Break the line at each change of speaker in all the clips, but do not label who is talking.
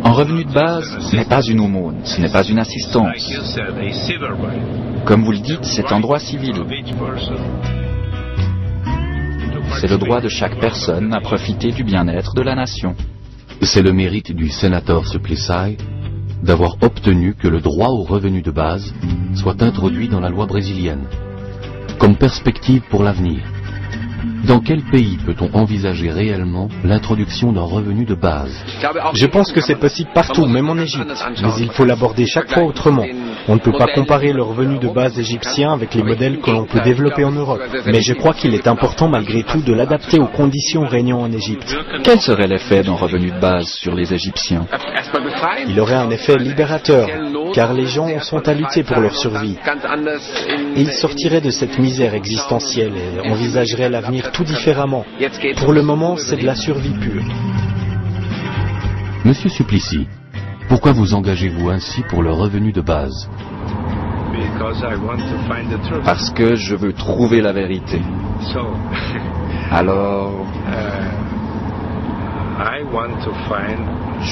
Un revenu de base n'est pas une aumône, ce n'est pas une assistance. Comme vous le dites, c'est un droit civil. C'est le droit de chaque personne à profiter du bien-être de la nation.
C'est le mérite du sénateur Suplicy d'avoir obtenu que le droit au revenu de base soit introduit dans la loi brésilienne, comme perspective pour l'avenir. Dans quel pays peut-on envisager réellement l'introduction d'un revenu de base?
Je pense que c'est possible partout, même en Égypte. Mais il faut l'aborder chaque fois autrement. On ne peut pas comparer le revenu de base égyptien avec les modèles que l'on peut développer en Europe. Mais je crois qu'il est important malgré tout de l'adapter aux conditions régnant en Égypte.
Quel serait l'effet d'un revenu de base sur les Égyptiens?
Il aurait un effet libérateur, car les gens sont à lutter pour leur survie. Et ils sortiraient de cette misère existentielle et envisageraient l'avenir tout différemment. Pour le moment, c'est de la survie pure.
Monsieur Suplicy, pourquoi vous engagez-vous ainsi pour le revenu de base?
Parce que je veux trouver la vérité. Alors,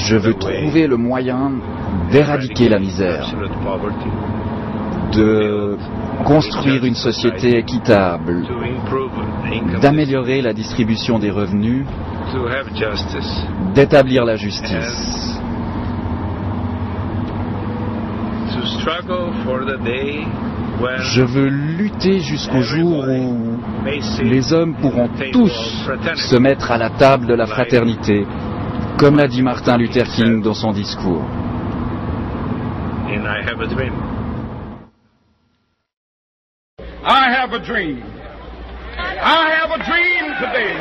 je veux trouver le moyen d'éradiquer la misère, de construire une société équitable, d'améliorer la distribution des revenus, d'établir la justice. Je veux lutter jusqu'au jour où les hommes pourront tous se mettre à la table de la fraternité, comme l'a dit Martin Luther King dans son discours.
I have a dream. I have a dream today.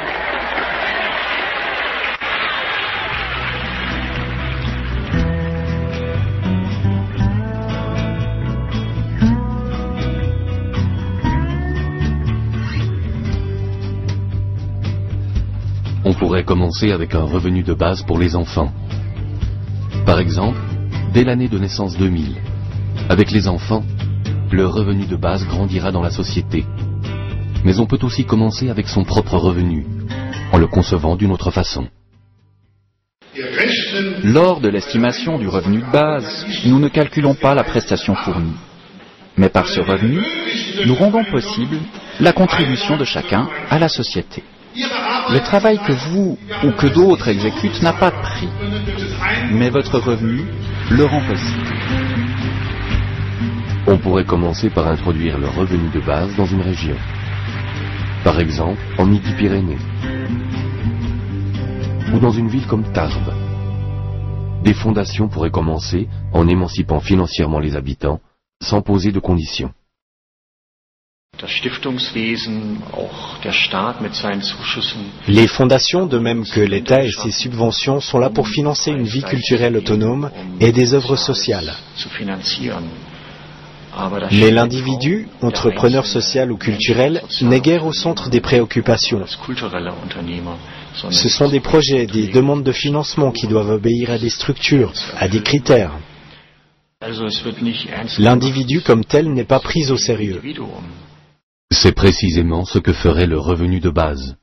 On pourrait commencer avec un revenu de base pour les enfants. Par exemple, dès l'année de naissance 2000, avec les enfants, le revenu de base grandira dans la société. Mais on peut aussi commencer avec son propre revenu, en le concevant d'une autre façon.
Lors de l'estimation du revenu de base, nous ne calculons pas la prestation fournie. Mais par ce revenu, nous rendons possible la contribution de chacun à la société. Le travail que vous ou que d'autres exécutent n'a pas de prix, mais votre revenu le rend possible.
On pourrait commencer par introduire le revenu de base dans une région. Par exemple, en Midi-Pyrénées. Ou dans une ville comme Tarbes. Des fondations pourraient commencer en émancipant financièrement les habitants, sans poser de conditions.
Les fondations, de même que l'État et ses subventions, sont là pour financer une vie culturelle autonome et des œuvres sociales. Mais l'individu, entrepreneur social ou culturel, n'est guère au centre des préoccupations. Ce sont des projets, des demandes de financement qui doivent obéir à des structures, à des critères. L'individu comme tel n'est pas pris au sérieux.
C'est précisément ce que ferait le revenu de base.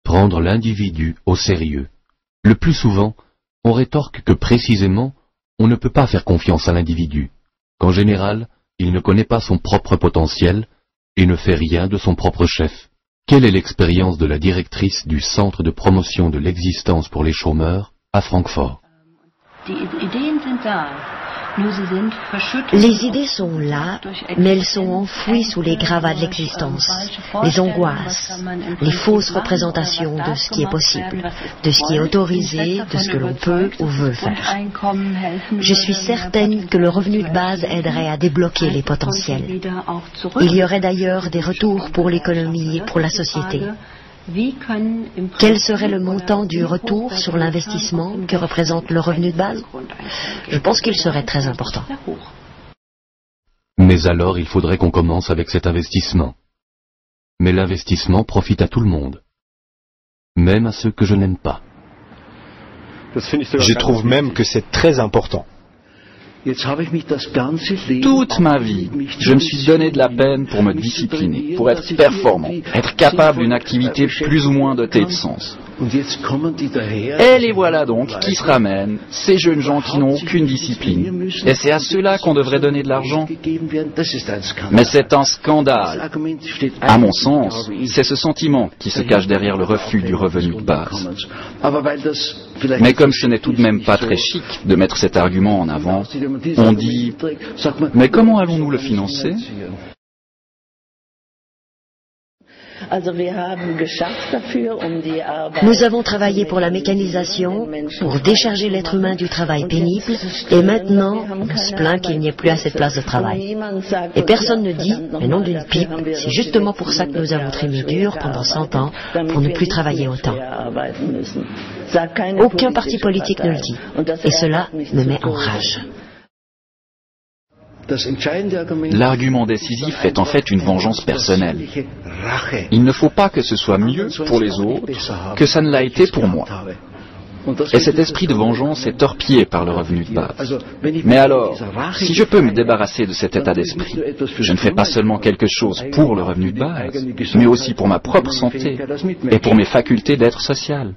Prendre l'individu au sérieux. Le plus souvent, on rétorque que précisément, on ne peut pas faire confiance à l'individu, qu'en général, il ne connaît pas son propre potentiel et ne fait rien de son propre chef. Quelle est l'expérience de la directrice du Centre de promotion de l'existence pour les chômeurs à Francfort?
Les idées sont là, mais elles sont enfouies sous les gravats de l'existence, les angoisses, les fausses représentations de ce qui est possible, de ce qui est autorisé, de ce que l'on peut ou veut faire. Je suis certaine que le revenu de base aiderait à débloquer les potentiels. Il y aurait d'ailleurs des retours pour l'économie et pour la société. Quel serait le montant du retour sur l'investissement que représente le revenu de base? Je pense qu'il serait très important.
Mais alors il faudrait qu'on commence avec cet investissement. Mais l'investissement profite à tout le monde, même à ceux que je n'aime pas.
Je trouve même que c'est très important.
Toute ma vie, je me suis donné de la peine pour me discipliner, pour être performant, être capable d'une activité plus ou moins dotée de sens. Et les voilà donc qui se ramènent, ces jeunes gens qui n'ont aucune discipline. Et c'est à ceux-là qu'on devrait donner de l'argent. Mais c'est un scandale. À mon sens, c'est ce sentiment qui se cache derrière le refus du revenu de base. Mais comme ce n'est tout de même pas très chic de mettre cet argument en avant, on dit « Mais comment allons-nous le financer ?»
Nous avons travaillé pour la mécanisation, pour décharger l'être humain du travail pénible, et maintenant, on se plaint qu'il n'y ait plus assez de place de travail. Et personne ne dit, mais non d'une pipe, c'est justement pour ça que nous avons trimé dur pendant 100 ans, pour ne plus travailler autant. Aucun parti politique ne le dit, et cela me met en rage.
L'argument décisif est en fait une vengeance personnelle. Il ne faut pas que ce soit mieux pour les autres que ça ne l'a été pour moi. Et cet esprit de vengeance est torpillé par le revenu de base. Mais alors, si je peux me débarrasser de cet état d'esprit, je ne fais pas seulement quelque chose pour le revenu de base, mais aussi pour ma propre santé et pour mes facultés d'être social.